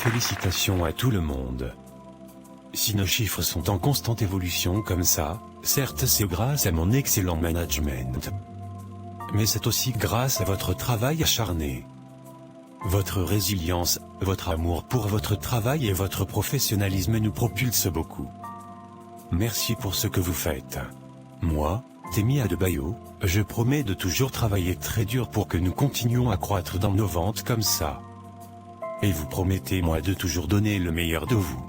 Félicitations à tout le monde. Si nos chiffres sont en constante évolution comme ça, certes c'est grâce à mon excellent management. Mais c'est aussi grâce à votre travail acharné. Votre résilience, votre amour pour votre travail et votre professionnalisme nous propulsent beaucoup. Merci pour ce que vous faites. Moi, Temi Adebayo, je promets de toujours travailler très dur pour que nous continuions à croître dans nos ventes comme ça. Et vous promettez-moi de toujours donner le meilleur de vous.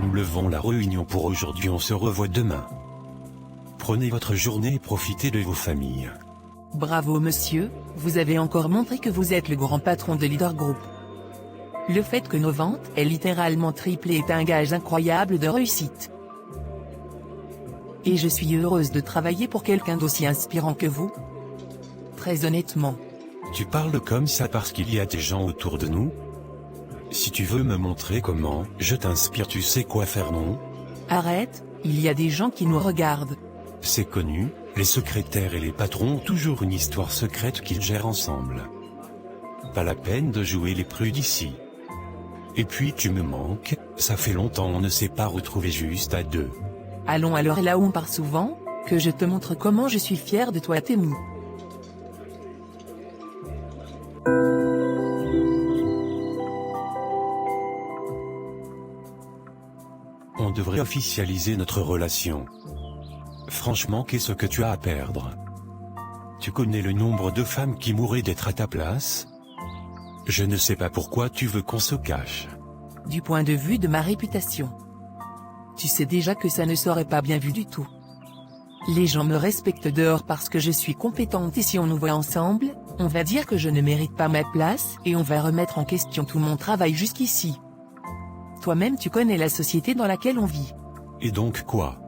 Nous levons la réunion pour aujourd'hui, on se revoit demain. Prenez votre journée et profitez de vos familles. Bravo monsieur, vous avez encore montré que vous êtes le grand patron de Leader Group. Le fait que nos ventes aient littéralement triplé est un gage incroyable de réussite. Et je suis heureuse de travailler pour quelqu'un d'aussi inspirant que vous. Très honnêtement. Tu parles comme ça parce qu'il y a des gens autour de nous? Si tu veux me montrer comment je t'inspire, tu sais quoi faire, non? Arrête, il y a des gens qui nous regardent. C'est connu, les secrétaires et les patrons ont toujours une histoire secrète qu'ils gèrent ensemble. Pas la peine de jouer les prudes ici. Et puis tu me manques, ça fait longtemps on ne s'est pas retrouvés juste à deux. Allons alors là où on part souvent, que je te montre comment je suis fière de toi Temi. On devrait officialiser notre relation. Franchement, qu'est-ce que tu as à perdre? Tu connais le nombre de femmes qui mourraient d'être à ta place? Je ne sais pas pourquoi tu veux qu'on se cache. Du point de vue de ma réputation. Tu sais déjà que ça ne serait pas bien vu du tout. Les gens me respectent dehors parce que je suis compétente et si on nous voit ensemble, on va dire que je ne mérite pas ma place et on va remettre en question tout mon travail jusqu'ici. Toi-même tu connais la société dans laquelle on vit. Et donc quoi?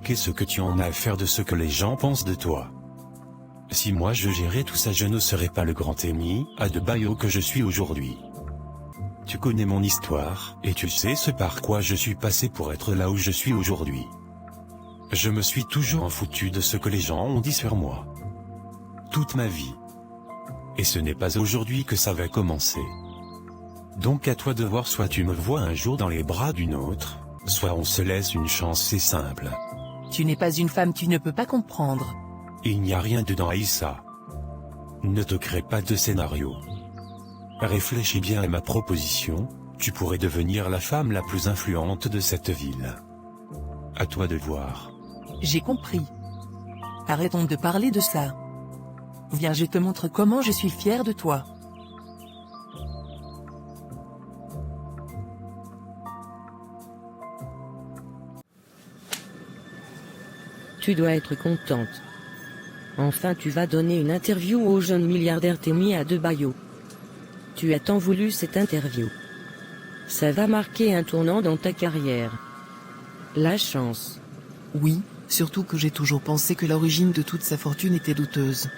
Qu'est-ce que tu en as à faire de ce que les gens pensent de toi? Si moi je gérais tout ça, je ne serais pas le grand Temi Adebayo que je suis aujourd'hui. Tu connais mon histoire, et tu sais ce par quoi je suis passé pour être là où je suis aujourd'hui. Je me suis toujours foutu de ce que les gens ont dit sur moi. Toute ma vie. Et ce n'est pas aujourd'hui que ça va commencer. Donc à toi de voir, soit tu me vois un jour dans les bras d'une autre, soit on se laisse une chance, c'est simple. Tu n'es pas une femme, tu ne peux pas comprendre. Il n'y a rien dedans Aïssa. Ne te crée pas de scénario. Réfléchis bien à ma proposition, tu pourrais devenir la femme la plus influente de cette ville. À toi de voir. J'ai compris. Arrêtons de parler de ça. Viens, je te montre comment je suis fière de toi. Tu dois être contente. Enfin tu vas donner une interview au jeune milliardaire Temi Adebayo. Tu as tant voulu cette interview. Ça va marquer un tournant dans ta carrière. La chance. Oui, surtout que j'ai toujours pensé que l'origine de toute sa fortune était douteuse.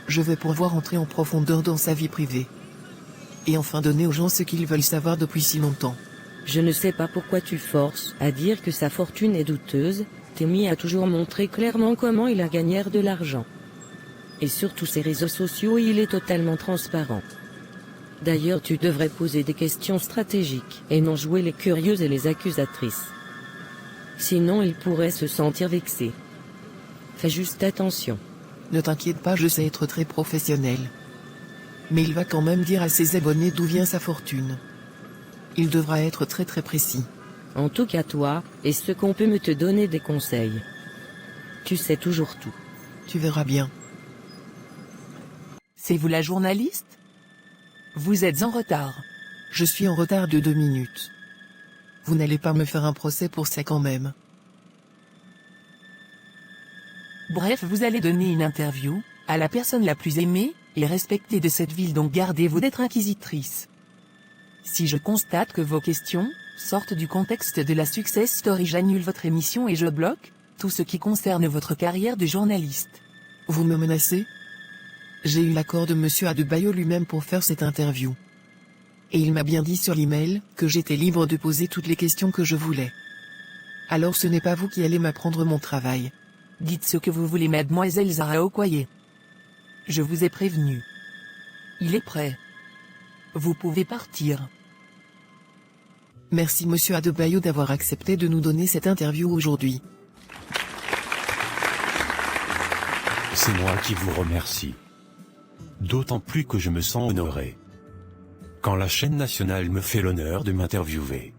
Je vais pouvoir entrer en profondeur dans sa vie privée. Et enfin donner aux gens ce qu'ils veulent savoir depuis si longtemps. Je ne sais pas pourquoi tu forces à dire que sa fortune est douteuse. Temi a toujours montré clairement comment il a gagné de l'argent. Et sur tous ses réseaux sociaux il est totalement transparent. D'ailleurs tu devrais poser des questions stratégiques et non jouer les curieuses et les accusatrices. Sinon il pourrait se sentir vexé. Fais juste attention. Ne t'inquiète pas, je sais être très professionnel. Mais il va quand même dire à ses abonnés d'où vient sa fortune. Il devra être très précis. En tout cas toi, est-ce qu'on peut me te donner des conseils? Tu sais toujours tout. Tu verras bien. C'est vous la journaliste? Vous êtes en retard. Je suis en retard de 2 minutes. Vous n'allez pas me faire un procès pour ça quand même. Bref, vous allez donner une interview à la personne la plus aimée et respectée de cette ville, donc gardez-vous d'être inquisitrice. Si je constate que vos questions sortent du contexte de la success story, j'annule votre émission et je bloque tout ce qui concerne votre carrière de journaliste. Vous me menacez? J'ai eu l'accord de monsieur Adebayo lui-même pour faire cette interview. Et il m'a bien dit sur l'email que j'étais libre de poser toutes les questions que je voulais. Alors ce n'est pas vous qui allez m'apprendre mon travail. Dites ce que vous voulez, mademoiselle Zara Okoye. Je vous ai prévenu. Il est prêt. Vous pouvez partir. Merci Monsieur Adebayo d'avoir accepté de nous donner cette interview aujourd'hui. C'est moi qui vous remercie. D'autant plus que je me sens honoré. Quand la chaîne nationale me fait l'honneur de m'interviewer.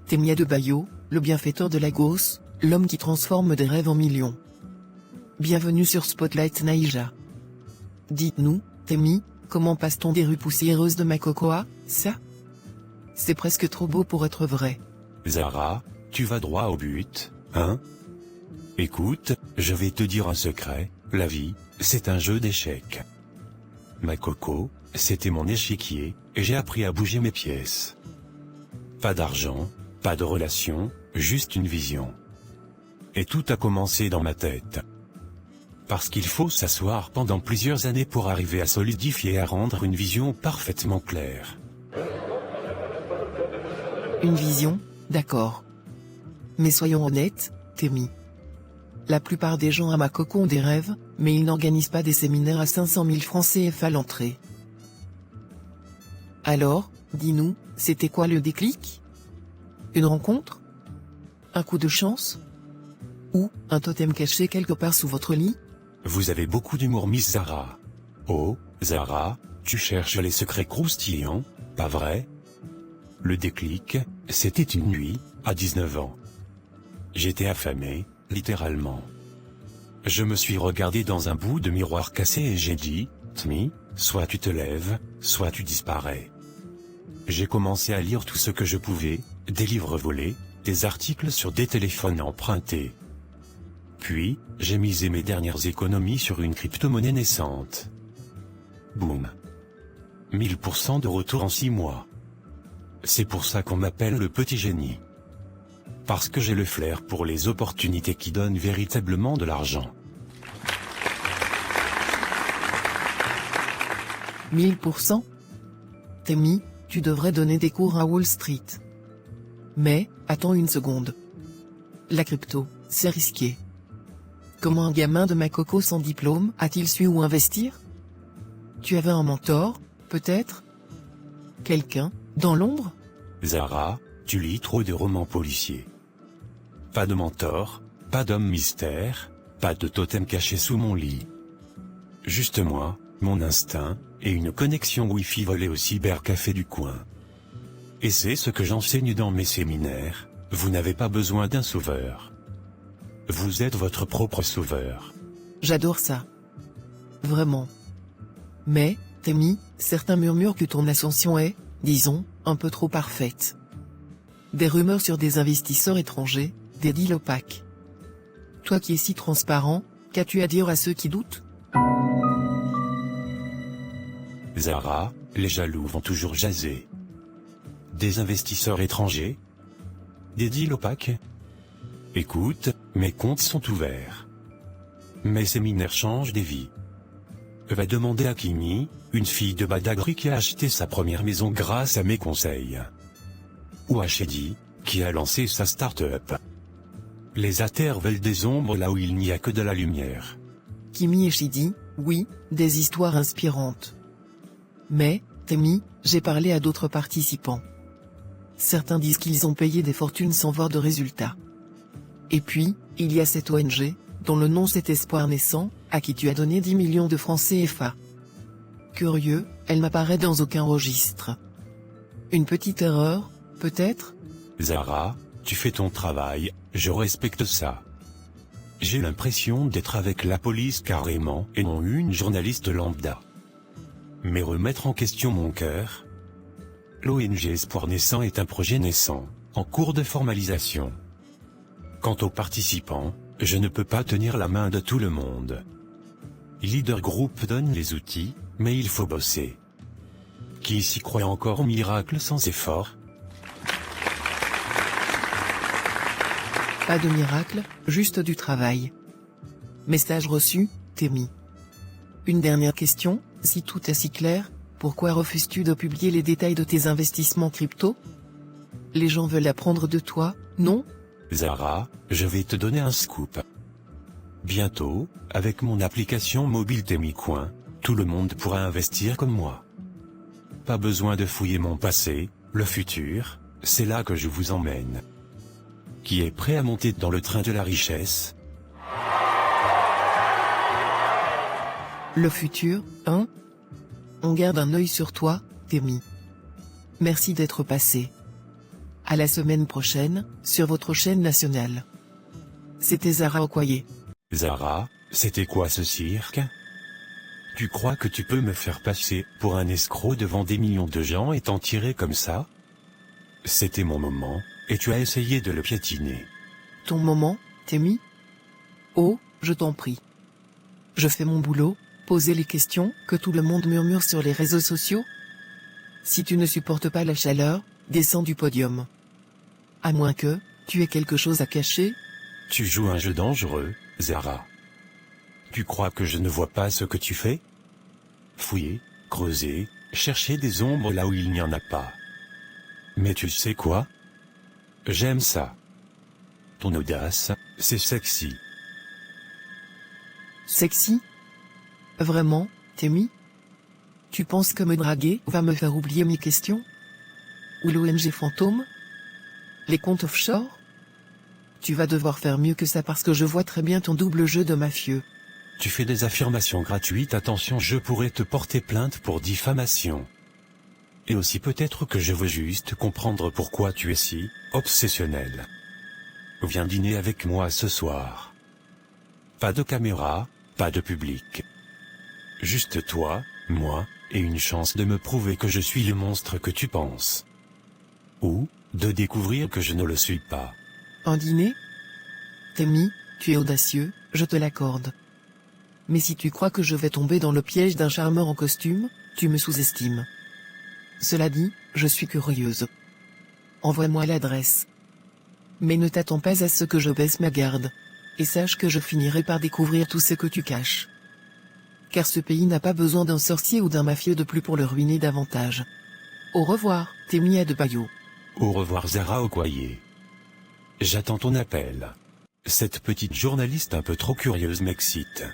Temi Adebayo, le bienfaiteur de Lagos, l'homme qui transforme des rêves en millions. Bienvenue sur Spotlight Naija. Dites-nous, Temi, comment passe-t-on des rues poussiéreuses de Makokoa, ça? C'est presque trop beau pour être vrai. Zara, tu vas droit au but, hein? Écoute, je vais te dire un secret, la vie, c'est un jeu d'échecs. Makoko, c'était mon échiquier, et j'ai appris à bouger mes pièces. Pas d'argent, pas de relation, juste une vision. Et tout a commencé dans ma tête. Parce qu'il faut s'asseoir pendant plusieurs années pour arriver à solidifier et à rendre une vision parfaitement claire. Une vision, d'accord. Mais soyons honnêtes, Temi. La plupart des gens à Makoko ont des rêves, mais ils n'organisent pas des séminaires à 500 000 francs CFA l'entrée. Alors, dis-nous, c'était quoi le déclic? Une rencontre? Un coup de chance? Ou un totem caché quelque part sous votre lit? Vous avez beaucoup d'humour, Miss Zara. Oh, Zara, tu cherches les secrets croustillants, pas vrai? Le déclic, c'était une nuit, à 19 ans. J'étais affamé, littéralement. Je me suis regardé dans un bout de miroir cassé et j'ai dit, Temi, soit tu te lèves, soit tu disparais. J'ai commencé à lire tout ce que je pouvais, des livres volés, des articles sur des téléphones empruntés. Puis, j'ai misé mes dernières économies sur une crypto-monnaie naissante. Boum. 1000% de retour en 6 mois. C'est pour ça qu'on m'appelle le petit génie. Parce que j'ai le flair pour les opportunités qui donnent véritablement de l'argent. 1000%? Temi, tu devrais donner des cours à Wall Street. Mais, attends une seconde. La crypto, c'est risqué. Comment un gamin de Makoko sans diplôme a-t-il su où investir? Tu avais un mentor, peut-être? Quelqu'un, dans l'ombre? Zara, tu lis trop de romans policiers. Pas de mentor, pas d'homme mystère, pas de totem caché sous mon lit. Juste moi, mon instinct, et une connexion Wi-Fi volée au cybercafé du coin. Et c'est ce que j'enseigne dans mes séminaires, vous n'avez pas besoin d'un sauveur. Vous êtes votre propre sauveur. J'adore ça. Vraiment. Mais, Temi, certains murmurent que ton ascension est, disons, un peu trop parfaite. Des rumeurs sur des investisseurs étrangers, des deals opaques. Toi qui es si transparent, qu'as-tu à dire à ceux qui doutent? Zara, les jaloux vont toujours jaser. Des investisseurs étrangers? Des deals opaques? Écoute, mes comptes sont ouverts. Mes séminaires changent des vies. Va demander à Kimi, une fille de Badagry qui a acheté sa première maison grâce à mes conseils. Ou à Shady, qui a lancé sa start-up. Les athées veulent des ombres là où il n'y a que de la lumière. Kimi et Shidi, oui, des histoires inspirantes. Mais, Temi, j'ai parlé à d'autres participants. Certains disent qu'ils ont payé des fortunes sans voir de résultats. Et puis, il y a cette ONG, dont le nom c'est Espoir Naissant, à qui tu as donné 10 millions de francs CFA. Curieux, elle n'apparaît dans aucun registre. Une petite erreur, peut-être? Zara, tu fais ton travail, je respecte ça. J'ai l'impression d'être avec la police carrément et non une journaliste lambda. Mais remettre en question mon cœur? L'ONG Espoir Naissant est un projet naissant, en cours de formalisation. Quant aux participants, je ne peux pas tenir la main de tout le monde. Leader Group donne les outils, mais il faut bosser. Qui ici croit encore au miracle sans effort? Pas de miracle, juste du travail. Message reçu, Temi. Une dernière question, si tout est si clair, pourquoi refuses-tu de publier les détails de tes investissements crypto? Les gens veulent apprendre de toi, non? Zara, je vais te donner un scoop. Bientôt, avec mon application mobile TemiCoin, tout le monde pourra investir comme moi. Pas besoin de fouiller mon passé, le futur, c'est là que je vous emmène. Qui est prêt à monter dans le train de la richesse? Le futur, hein? On garde un œil sur toi, Temi. Merci d'être passé. À la semaine prochaine, sur votre chaîne nationale. C'était Zara Okoye. Zara, c'était quoi ce cirque? Tu crois que tu peux me faire passer pour un escroc devant des millions de gens et t'en tirer comme ça? C'était mon moment, et tu as essayé de le piétiner. Ton moment, Temi? Oh, je t'en prie. Je fais mon boulot, poser les questions que tout le monde murmure sur les réseaux sociaux. Si tu ne supportes pas la chaleur, descends du podium. À moins que, tu aies quelque chose à cacher. Tu joues un jeu dangereux, Zara. Tu crois que je ne vois pas ce que tu fais? Fouiller, creuser, chercher des ombres là où il n'y en a pas. Mais tu sais quoi? J'aime ça. Ton audace, c'est sexy. Sexy? Vraiment, Temi? Tu penses que me draguer va me faire oublier mes questions? Ou l'ONG fantôme? Les comptes offshore? Tu vas devoir faire mieux que ça parce que je vois très bien ton double jeu de mafieux. Tu fais des affirmations gratuites, attention, je pourrais te porter plainte pour diffamation. Et aussi peut-être que je veux juste comprendre pourquoi tu es si obsessionnel. Viens dîner avec moi ce soir. Pas de caméra, pas de public. Juste toi, moi, et une chance de me prouver que je suis le monstre que tu penses. Ou, de découvrir que je ne le suis pas. Un dîner? Temi, tu es audacieux, je te l'accorde. Mais si tu crois que je vais tomber dans le piège d'un charmeur en costume, tu me sous-estimes. Cela dit, je suis curieuse. Envoie-moi l'adresse. Mais ne t'attends pas à ce que je baisse ma garde. Et sache que je finirai par découvrir tout ce que tu caches. Car ce pays n'a pas besoin d'un sorcier ou d'un mafieux de plus pour le ruiner davantage. Au revoir, Temi Adebayo. Au revoir Zara Okoye. J'attends ton appel. Cette petite journaliste un peu trop curieuse m'excite.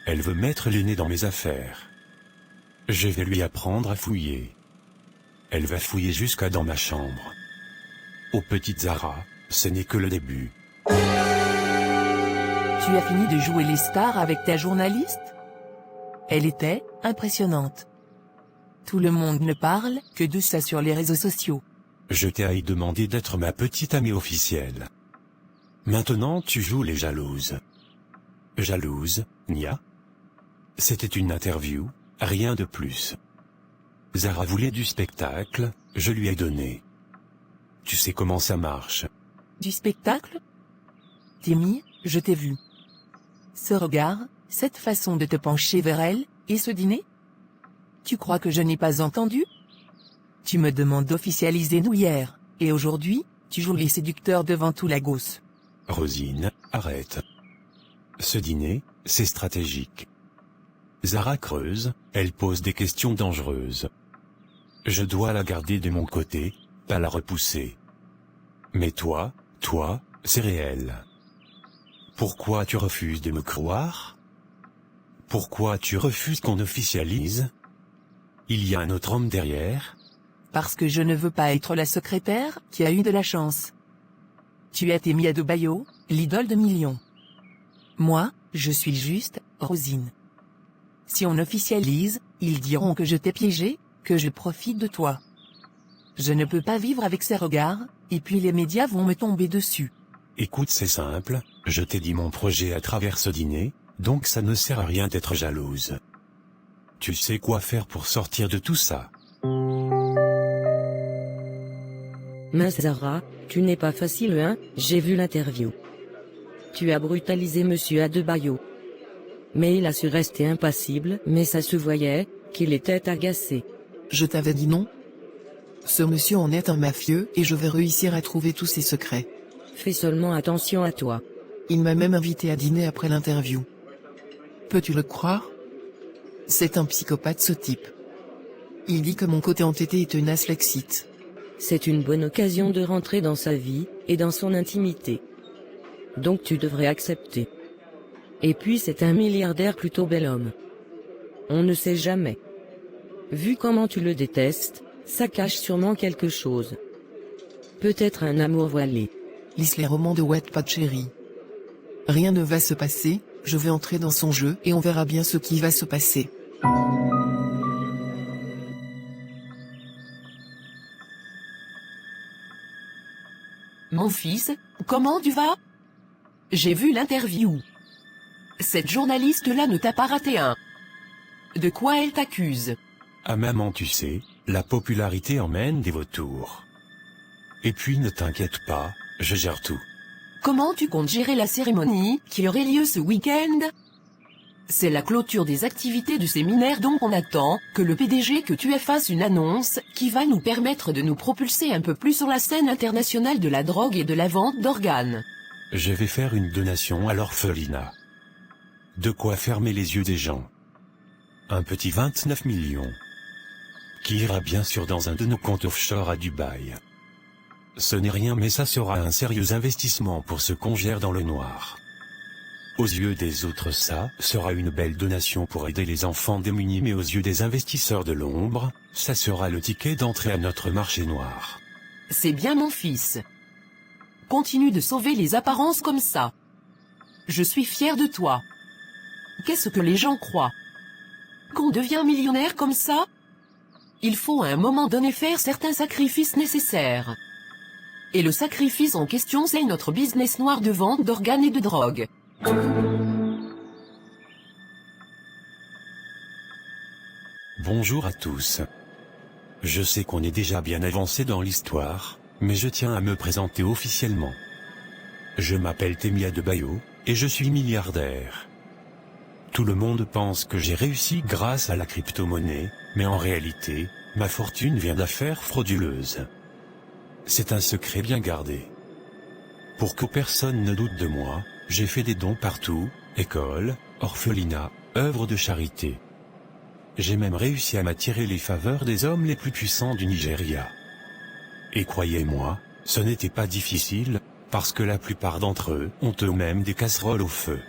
Elle veut mettre le nez dans mes affaires. Je vais lui apprendre à fouiller. Elle va fouiller jusqu'à dans ma chambre. Oh petite Zara, ce n'est que le début. Tu as fini de jouer les stars avec ta journaliste? Elle était impressionnante. Tout le monde ne parle que de ça sur les réseaux sociaux. Je t'ai demandé d'être ma petite amie officielle. Maintenant tu joues les jalouses. Jalouse, Nia? C'était une interview, rien de plus. Zara voulait du spectacle, je lui ai donné. Tu sais comment ça marche. Du spectacle? Temi, je t'ai vu. Ce regard, cette façon de te pencher vers elle, et ce dîner? Tu crois que je n'ai pas entendu? Tu me demandes d'officialiser nous hier, et aujourd'hui, tu joues les séducteurs devant tout Lagos. Rosine, arrête. Ce dîner, c'est stratégique. Zara creuse, elle pose des questions dangereuses. Je dois la garder de mon côté, pas la repousser. Mais toi, c'est réel. Pourquoi tu refuses de me croire? Pourquoi tu refuses qu'on officialise? Il y a un autre homme derrière? Parce que je ne veux pas être la secrétaire qui a eu de la chance. Tu es Temi Adebayo, l'idole de millions. Moi, je suis juste Rosine. Si on officialise, ils diront que je t'ai piégé, que je profite de toi. Je ne peux pas vivre avec ces regards, et puis les médias vont me tomber dessus. Écoute, c'est simple, je t'ai dit mon projet à travers ce dîner, donc ça ne sert à rien d'être jalouse. Tu sais quoi faire pour sortir de tout ça. Mince Zara, tu n'es pas facile hein, j'ai vu l'interview. Tu as brutalisé monsieur Adebayo. Mais il a su rester impassible, mais ça se voyait, qu'il était agacé. Je t'avais dit non? Ce monsieur en est un mafieux et je vais réussir à trouver tous ses secrets. Fais seulement attention à toi. Il m'a même invité à dîner après l'interview. Peux-tu le croire? C'est un psychopathe ce type. Il dit que mon côté entêté et tenace l'excite. C'est une bonne occasion de rentrer dans sa vie, et dans son intimité. Donc tu devrais accepter. Et puis c'est un milliardaire plutôt bel homme. On ne sait jamais. Vu comment tu le détestes, ça cache sûrement quelque chose. Peut-être un amour voilé. Lis les romans de Wattpad chérie. Rien ne va se passer, je vais entrer dans son jeu et on verra bien ce qui va se passer. Mon fils, comment tu vas? J'ai vu l'interview. Cette journaliste-là ne t'a pas raté un. De quoi elle t'accuse? Ah maman, tu sais, la popularité emmène des vautours. Et puis ne t'inquiète pas, je gère tout. Comment tu comptes gérer la cérémonie qui aurait lieu ce week-end? C'est la clôture des activités du séminaire, donc on attend que le PDG que tu es fasse une annonce qui va nous permettre de nous propulser un peu plus sur la scène internationale de la drogue et de la vente d'organes. Je vais faire une donation à l'orphelinat. De quoi fermer les yeux des gens. Un petit 29 millions. Qui ira bien sûr dans un de nos comptes offshore à Dubaï. Ce n'est rien, mais ça sera un sérieux investissement pour ce qu'on gère dans le noir. Aux yeux des autres, ça sera une belle donation pour aider les enfants démunis, mais aux yeux des investisseurs de l'ombre, ça sera le ticket d'entrée à notre marché noir. C'est bien mon fils. Continue de sauver les apparences comme ça. Je suis fier de toi. Qu'est-ce que les gens croient? Qu'on devient millionnaire comme ça? Il faut à un moment donné faire certains sacrifices nécessaires. Et le sacrifice en question, c'est notre business noir de vente d'organes et de drogue. Bonjour à tous. Je sais qu'on est déjà bien avancé dans l'histoire, mais je tiens à me présenter officiellement. Je m'appelle Temi Adebayo, et je suis milliardaire. Tout le monde pense que j'ai réussi grâce à la crypto-monnaie, mais en réalité, ma fortune vient d'affaires frauduleuses. C'est un secret bien gardé. Pour que personne ne doute de moi, j'ai fait des dons partout, écoles, orphelinats, œuvres de charité. J'ai même réussi à m'attirer les faveurs des hommes les plus puissants du Nigeria. Et croyez-moi, ce n'était pas difficile, parce que la plupart d'entre eux ont eux-mêmes des casseroles au feu.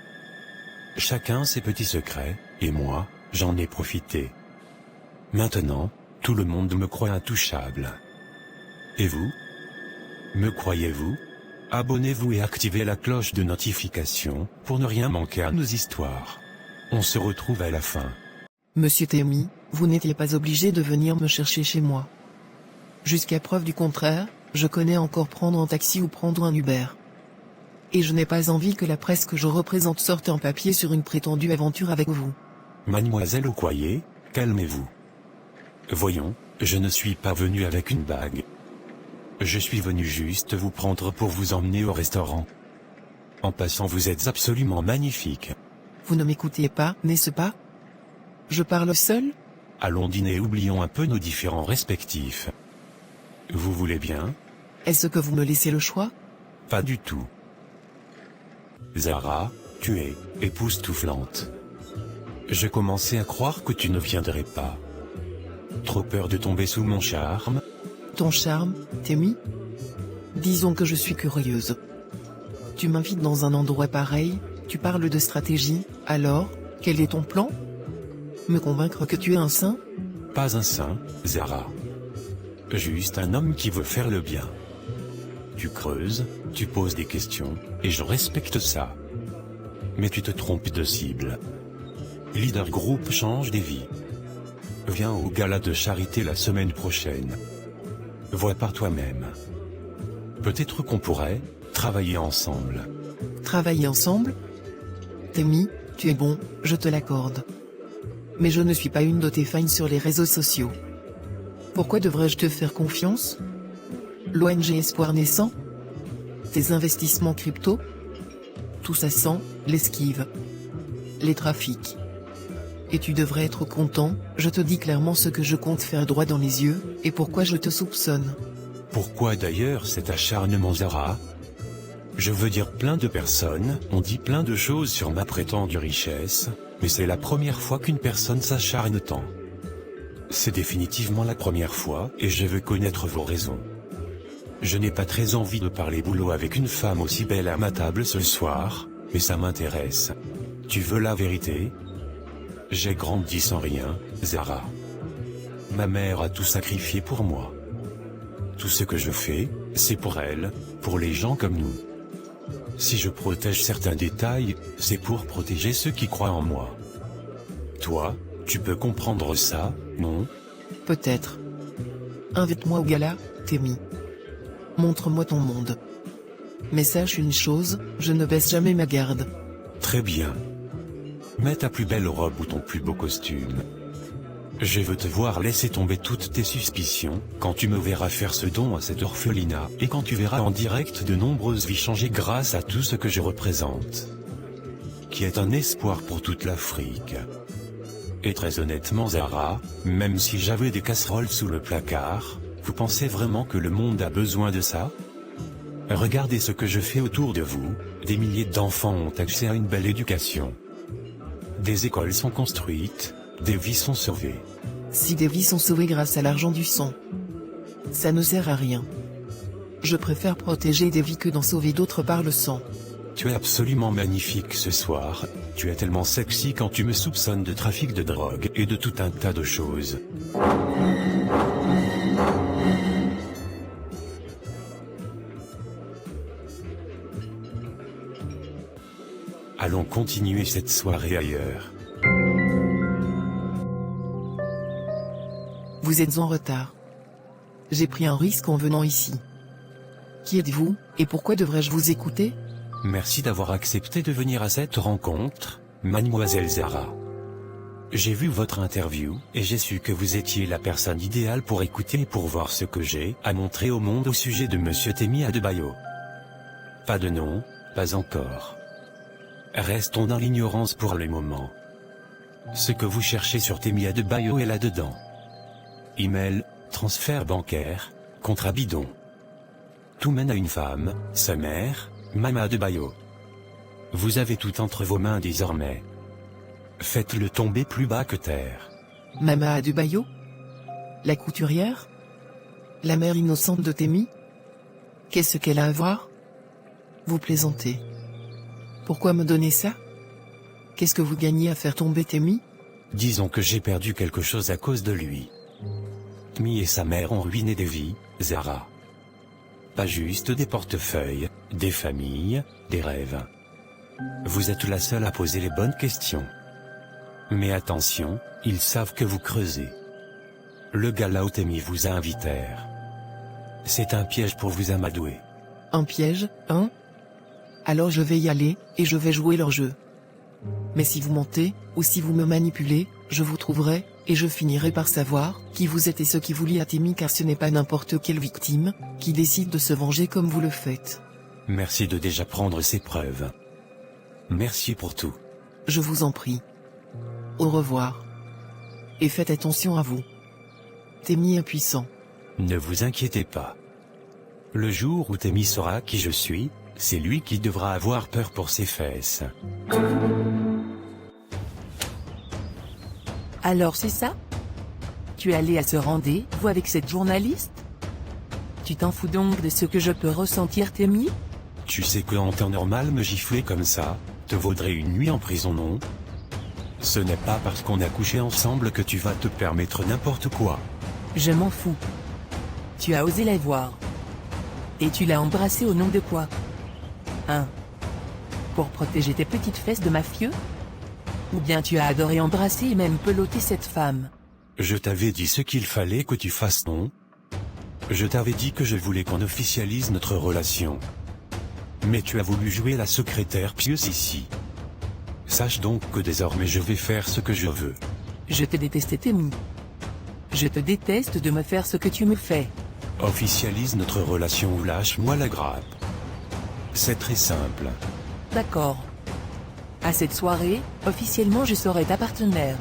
Chacun ses petits secrets, et moi, j'en ai profité. Maintenant, tout le monde me croit intouchable. Et vous? Me croyez-vous? Abonnez-vous et activez la cloche de notification pour ne rien manquer à nos histoires. On se retrouve à la fin. Monsieur Temi, vous n'étiez pas obligé de venir me chercher chez moi. Jusqu'à preuve du contraire, je connais encore prendre un taxi ou prendre un Uber. Et je n'ai pas envie que la presse que je représente sorte en papier sur une prétendue aventure avec vous. Mademoiselle Okoye, calmez-vous. Voyons, je ne suis pas venu avec une bague. Je suis venu juste vous prendre pour vous emmener au restaurant. En passant, vous êtes absolument magnifique. Vous ne m'écoutez pas, n'est-ce pas? Je parle seul? Allons dîner, oublions un peu nos différends respectifs. Vous voulez bien? Est-ce que vous me laissez le choix? Pas du tout. Zara, tu es époustouflante. Je commençais à croire que tu ne viendrais pas. Trop peur de tomber sous mon charme? Ton charme, Temi? Disons que je suis curieuse. Tu m'invites dans un endroit pareil, tu parles de stratégie, alors, quel est ton plan? Me convaincre que tu es un saint? Pas un saint, Zara. Juste un homme qui veut faire le bien. Tu creuses, tu poses des questions, et je respecte ça. Mais tu te trompes de cible. Leader Group change des vies. Viens au gala de charité la semaine prochaine. Vois par toi-même. Peut-être qu'on pourrait travailler ensemble. Travailler ensemble? Temi, tu es bon, je te l'accorde. Mais je ne suis pas une de tes fans sur les réseaux sociaux. Pourquoi devrais-je te faire confiance? L'ONG Espoir Naissant? Tes investissements crypto? Tout ça sent l'esquive. Les trafics. Et tu devrais être content, je te dis clairement ce que je compte faire droit dans les yeux, et pourquoi je te soupçonne. Pourquoi d'ailleurs cet acharnement, Zara? Je veux dire, plein de personnes ont dit plein de choses sur ma prétendue richesse, mais c'est la première fois qu'une personne s'acharne tant. C'est définitivement la première fois, et je veux connaître vos raisons. Je n'ai pas très envie de parler boulot avec une femme aussi belle à ma table ce soir, mais ça m'intéresse. Tu veux la vérité? J'ai grandi sans rien, Zara. Ma mère a tout sacrifié pour moi. Tout ce que je fais, c'est pour elle, pour les gens comme nous. Si je protège certains détails, c'est pour protéger ceux qui croient en moi. Toi, tu peux comprendre ça, non? Peut-être. Invite-moi au gala, Temi. Montre-moi ton monde. Mais sache une chose, je ne baisse jamais ma garde. Très bien. Mets ta plus belle robe ou ton plus beau costume. Je veux te voir laisser tomber toutes tes suspicions, quand tu me verras faire ce don à cet orphelinat, et quand tu verras en direct de nombreuses vies changer grâce à tout ce que je représente. Qui est un espoir pour toute l'Afrique. Et très honnêtement Zara, même si j'avais des casseroles sous le placard, vous pensez vraiment que le monde a besoin de ça? Regardez ce que je fais autour de vous, des milliers d'enfants ont accès à une belle éducation. Des écoles sont construites, des vies sont sauvées. Si des vies sont sauvées grâce à l'argent du sang, ça ne sert à rien. Je préfère protéger des vies que d'en sauver d'autres par le sang. Tu es absolument magnifique ce soir, tu es tellement sexy quand tu me soupçonnes de trafic de drogue et de tout un tas de choses. Allons continuer cette soirée ailleurs. Vous êtes en retard. J'ai pris un risque en venant ici. Qui êtes-vous, et pourquoi devrais-je vous écouter? Merci d'avoir accepté de venir à cette rencontre, mademoiselle Zara. J'ai vu votre interview, et j'ai su que vous étiez la personne idéale pour écouter et pour voir ce que j'ai à montrer au monde au sujet de Monsieur Temi Adebayo. Pas de nom, pas encore. Restons dans l'ignorance pour le moment. Ce que vous cherchez sur Temi Adebayo est là-dedans. Email, transfert bancaire, contrat bidon. Tout mène à une femme, sa mère, Mama Adebayo. Vous avez tout entre vos mains désormais. Faites-le tomber plus bas que terre. Mama Adebayo? La couturière? La mère innocente de Temi? Qu'est-ce qu'elle a à voir? Vous plaisantez. Pourquoi me donner ça? Qu'est-ce que vous gagnez à faire tomber Temi? Disons que j'ai perdu quelque chose à cause de lui. Temi et sa mère ont ruiné des vies, Zara. Pas juste des portefeuilles, des familles, des rêves. Vous êtes la seule à poser les bonnes questions. Mais attention, ils savent que vous creusez. Le gala où Temi vous a invitèrent. C'est un piège pour vous amadouer. Un piège, hein? Alors je vais y aller, et je vais jouer leur jeu. Mais si vous mentez, ou si vous me manipulez, je vous trouverai, et je finirai par savoir qui vous êtes et ce qui vous lie à Temi, car ce n'est pas n'importe quelle victime qui décide de se venger comme vous le faites. Merci de déjà prendre ces preuves. Merci pour tout. Je vous en prie. Au revoir. Et faites attention à vous. Temi est puissant. Ne vous inquiétez pas. Le jour où Temi saura qui je suis, c'est lui qui devra avoir peur pour ses fesses. Alors c'est ça? Tu es allé à ce rendez-vous avec cette journaliste? Tu t'en fous donc de ce que je peux ressentir, Temi? Tu sais que en temps normal me gifler comme ça, te vaudrait une nuit en prison, non? Ce n'est pas parce qu'on a couché ensemble que tu vas te permettre n'importe quoi. Je m'en fous. Tu as osé la voir. Et tu l'as embrassée au nom de quoi? Hein? Pour protéger tes petites fesses de mafieux? Ou bien tu as adoré embrasser et même peloter cette femme? Je t'avais dit ce qu'il fallait que tu fasses, non? Je t'avais dit que je voulais qu'on officialise notre relation. Mais tu as voulu jouer la secrétaire pieuse ici. Sache donc que désormais je vais faire ce que je veux. Je te déteste, Temi. Je te déteste de me faire ce que tu me fais. Officialise notre relation ou lâche-moi la grappe. C'est très simple. D'accord. À cette soirée, officiellement je serai ta partenaire.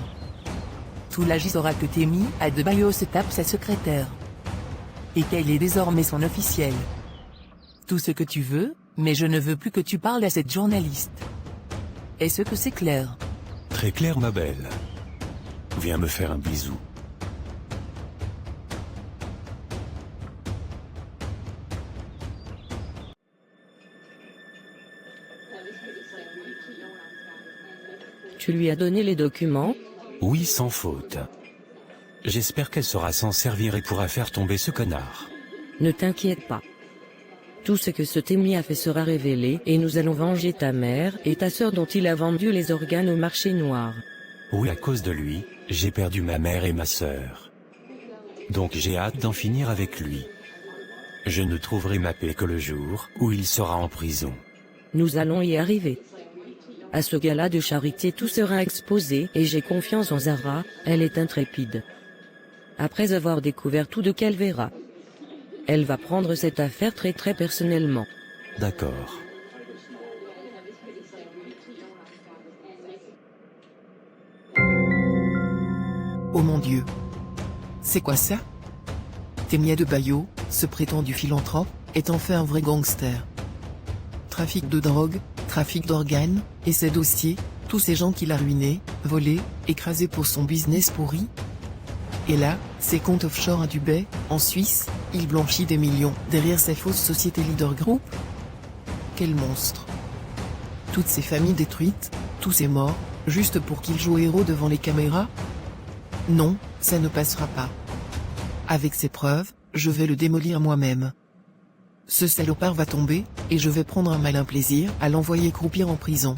Tout l'agit saura que Temi Adebayo se tape sa secrétaire. Et qu'elle est désormais son officielle. Tout ce que tu veux, mais je ne veux plus que tu parles à cette journaliste. Est-ce que c'est clair? Très clair, ma belle. Viens me faire un bisou. Tu lui as donné les documents? Oui, sans faute. J'espère qu'elle saura s'en servir et pourra faire tomber ce connard. Ne t'inquiète pas. Tout ce que ce Témi a fait sera révélé et nous allons venger ta mère et ta sœur dont il a vendu les organes au marché noir. Oui, à cause de lui, j'ai perdu ma mère et ma sœur. Donc j'ai hâte d'en finir avec lui. Je ne trouverai ma paix que le jour où il sera en prison. Nous allons y arriver. À ce gala de charité tout sera exposé et j'ai confiance en Zara, elle est intrépide. Après avoir découvert tout de Calvera, elle va prendre cette affaire très personnellement. D'accord. Oh mon Dieu. C'est quoi ça? Témi Adebayo, ce prétendu philanthrope, est en fait un vrai gangster. Trafic de drogue, trafic d'organes, et ses dossiers, tous ces gens qu'il a ruinés, volés, écrasés pour son business pourri. Et là, ses comptes offshore à Dubaï, en Suisse, il blanchit des millions derrière sa fausse société Leader Group. Quel monstre. Toutes ces familles détruites, tous ces morts, juste pour qu'il joue héros devant les caméras? Non, ça ne passera pas. Avec ces preuves, je vais le démolir moi-même. Ce salopard va tomber, et je vais prendre un malin plaisir à l'envoyer croupir en prison.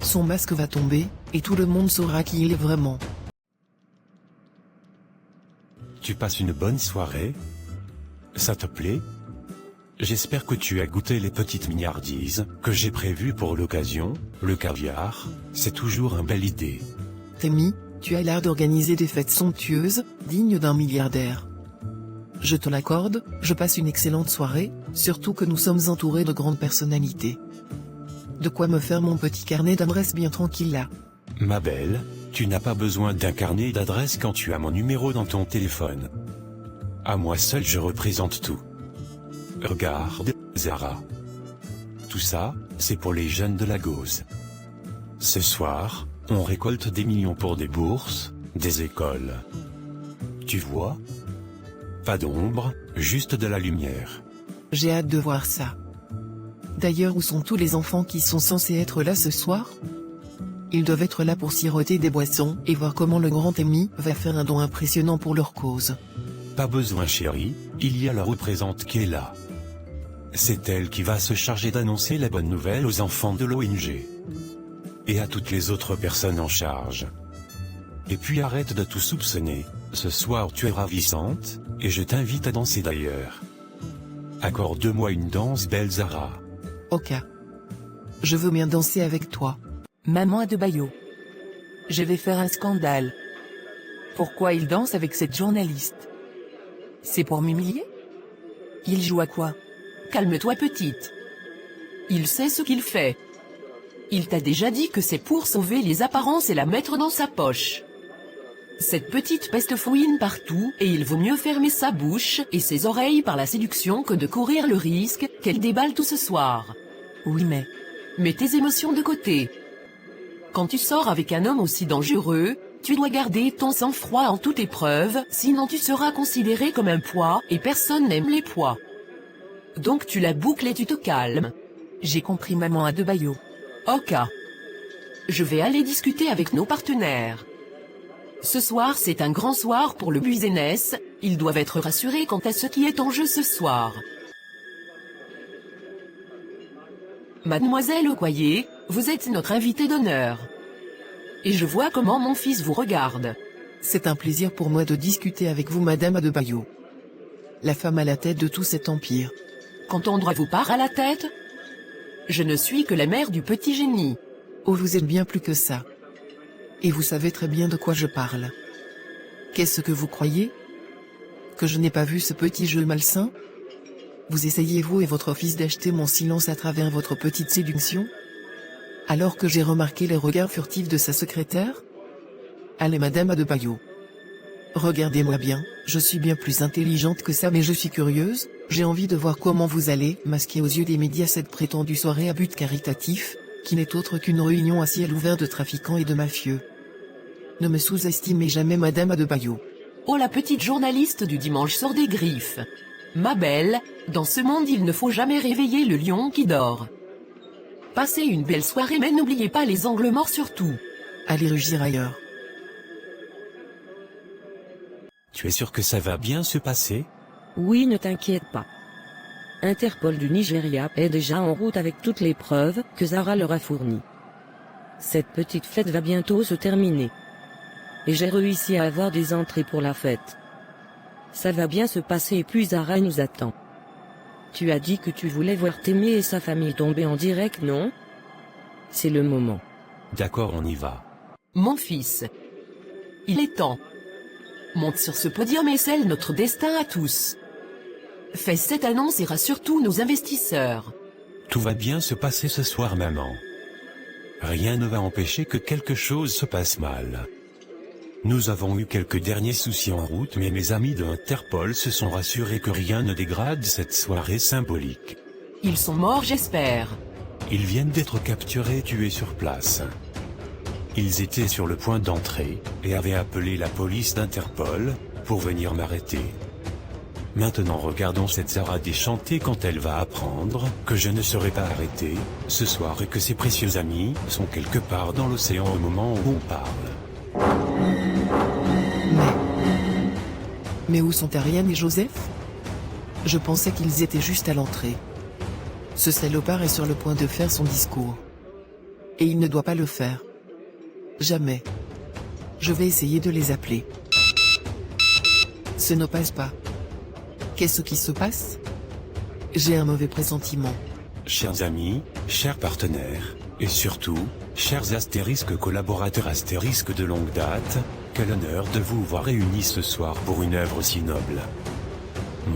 Son masque va tomber, et tout le monde saura qui il est vraiment. Tu passes une bonne soirée? Ça te plaît? J'espère que tu as goûté les petites mignardises que j'ai prévues pour l'occasion. Le caviar, c'est toujours une belle idée. Témi, tu as l'air d'organiser des fêtes somptueuses, dignes d'un milliardaire. Je te l'accorde, je passe une excellente soirée, surtout que nous sommes entourés de grandes personnalités. De quoi me faire mon petit carnet d'adresses bien tranquille là. Ma belle, tu n'as pas besoin d'un carnet d'adresse quand tu as mon numéro dans ton téléphone. À moi seul je représente tout. Regarde, Zara. Tout ça, c'est pour les jeunes de Lagos. Ce soir, on récolte des millions pour des bourses, des écoles. Tu vois? Pas d'ombre, juste de la lumière. J'ai hâte de voir ça. D'ailleurs, où sont tous les enfants qui sont censés être là ce soir? Ils doivent être là pour siroter des boissons et voir comment le grand Témi va faire un don impressionnant pour leur cause. Pas besoin chérie, il y a la représentante qui est là. C'est elle qui va se charger d'annoncer la bonne nouvelle aux enfants de l'ONG. Et à toutes les autres personnes en charge. Et puis arrête de tout soupçonner, ce soir tu es ravissante, et je t'invite à danser d'ailleurs. Accorde-moi une danse belle Zara. Ok. Je veux bien danser avec toi. Maman Adebayo. Je vais faire un scandale. Pourquoi il danse avec cette journaliste? C'est pour m'humilier? Il joue à quoi? Calme-toi petite. Il sait ce qu'il fait. Il t'a déjà dit que c'est pour sauver les apparences et la mettre dans sa poche. Cette petite peste fouine partout et il vaut mieux fermer sa bouche et ses oreilles par la séduction que de courir le risque qu'elle déballe tout ce soir. Oui mais... Mets tes émotions de côté. Quand tu sors avec un homme aussi dangereux, tu dois garder ton sang-froid en toute épreuve, sinon tu seras considéré comme un poids et personne n'aime les poids. Donc tu la boucles et tu te calmes. J'ai compris maman Adebayo. Ok. Je vais aller discuter avec nos partenaires. Ce soir c'est un grand soir pour le business, ils doivent être rassurés quant à ce qui est en jeu ce soir. Mademoiselle Okoye, vous êtes notre invitée d'honneur. Et je vois comment mon fils vous regarde. C'est un plaisir pour moi de discuter avec vous Madame Adebayo. La femme à la tête de tout cet empire. Quand on doit vous part à la tête? Je ne suis que la mère du petit génie. Oh vous êtes bien plus que ça. Et vous savez très bien de quoi je parle. Qu'est-ce que vous croyez? Que je n'ai pas vu ce petit jeu malsain? Vous essayez vous et votre fils d'acheter mon silence à travers votre petite séduction? Alors que j'ai remarqué les regards furtifs de sa secrétaire? Allez Madame Adebayo. Regardez-moi bien, je suis bien plus intelligente que ça mais je suis curieuse, j'ai envie de voir comment vous allez masquer aux yeux des médias cette prétendue soirée à but caritatif, qui n'est autre qu'une réunion à ciel ouvert de trafiquants et de mafieux. Ne me sous-estimez jamais Madame Adebayo. Oh la petite journaliste du dimanche sort des griffes. Ma belle, dans ce monde il ne faut jamais réveiller le lion qui dort. Passez une belle soirée mais n'oubliez pas les angles morts surtout. Allez rugir ailleurs. Tu es sûr que ça va bien se passer? Oui, ne t'inquiète pas. Interpol du Nigeria est déjà en route avec toutes les preuves que Zara leur a fournies. Cette petite fête va bientôt se terminer. Et j'ai réussi à avoir des entrées pour la fête. Ça va bien se passer et puis Zara nous attend. Tu as dit que tu voulais voir Temi et sa famille tomber en direct, non? C'est le moment. D'accord, on y va. Mon fils. Il est temps. Monte sur ce podium et scelle notre destin à tous. Fais cette annonce et rassure tous nos investisseurs. Tout va bien se passer ce soir, maman. Rien ne va empêcher que quelque chose se passe mal. Nous avons eu quelques derniers soucis en route, mais mes amis de Interpol se sont rassurés que rien ne dégrade cette soirée symbolique. Ils sont morts, j'espère. Ils viennent d'être capturés et tués sur place. Ils étaient sur le point d'entrer, et avaient appelé la police d'Interpol, pour venir m'arrêter. Maintenant regardons cette Zara déchantée quand elle va apprendre que je ne serai pas arrêté ce soir et que ses précieux amis sont quelque part dans l'océan au moment où on parle. Mais où sont Ariane et Joseph? Je pensais qu'ils étaient juste à l'entrée. Ce salopard est sur le point de faire son discours. Et il ne doit pas le faire. Jamais. Je vais essayer de les appeler. Ce ne passe pas. Qu'est-ce qui se passe? J'ai un mauvais pressentiment. Chers amis, chers partenaires, et surtout, chers astérisques collaborateurs astérisques de longue date, quel honneur de vous voir réunis ce soir pour une œuvre si noble.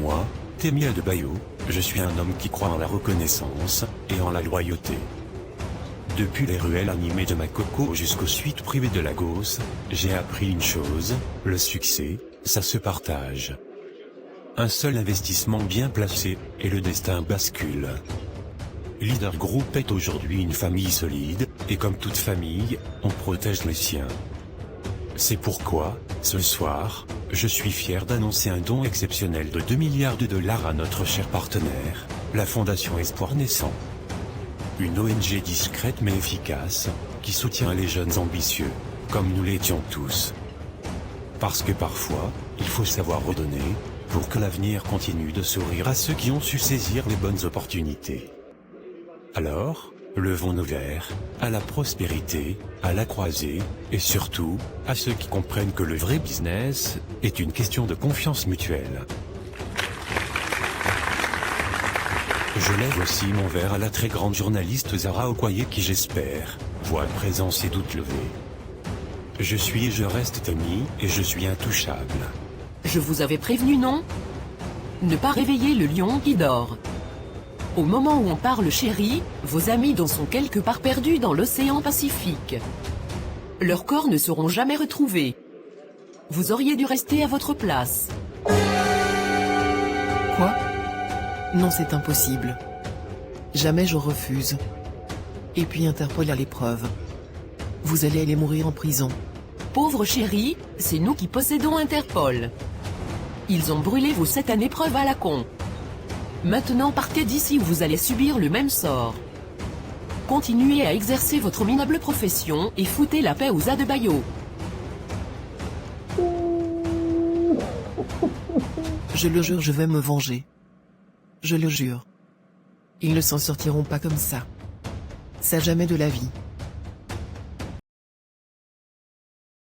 Moi, Temi Adebayo, je suis un homme qui croit en la reconnaissance, et en la loyauté. Depuis les ruelles animées de Makoko jusqu'aux suites privées de Lagos, j'ai appris une chose, le succès, ça se partage. Un seul investissement bien placé, et le destin bascule. Leader Group est aujourd'hui une famille solide, et comme toute famille, on protège les siens. C'est pourquoi, ce soir, je suis fier d'annoncer un don exceptionnel de 2 milliards de dollars à notre cher partenaire, la Fondation Espoir Naissant. Une ONG discrète mais efficace, qui soutient les jeunes ambitieux, comme nous l'étions tous. Parce que parfois, il faut savoir redonner, pour que l'avenir continue de sourire à ceux qui ont su saisir les bonnes opportunités. Alors, levons nos verres, à la prospérité, à la croisée, et surtout, à ceux qui comprennent que le vrai business est une question de confiance mutuelle. Je lève aussi mon verre à la très grande journaliste Zara Okoye qui j'espère, voile présent ses doutes levés. Je suis et je reste Temi, et je suis intouchable. Je vous avais prévenu, non? Ne pas réveiller le lion qui dort. Au moment où on parle, chérie, vos amis sont quelque part perdus dans l'océan Pacifique. Leurs corps ne seront jamais retrouvés. Vous auriez dû rester à votre place. Quoi? Non, c'est impossible. Jamais je refuse. Et puis Interpol a l'épreuve. Vous allez aller mourir en prison. Pauvre chérie, c'est nous qui possédons Interpol. Ils ont brûlé vos 7 ans d'épreuve à la con. Maintenant partez d'ici ou vous allez subir le même sort. Continuez à exercer votre minable profession et foutez la paix aux Adebayo. Je le jure, je vais me venger. Je le jure. Ils ne s'en sortiront pas comme ça. Ça jamais de la vie.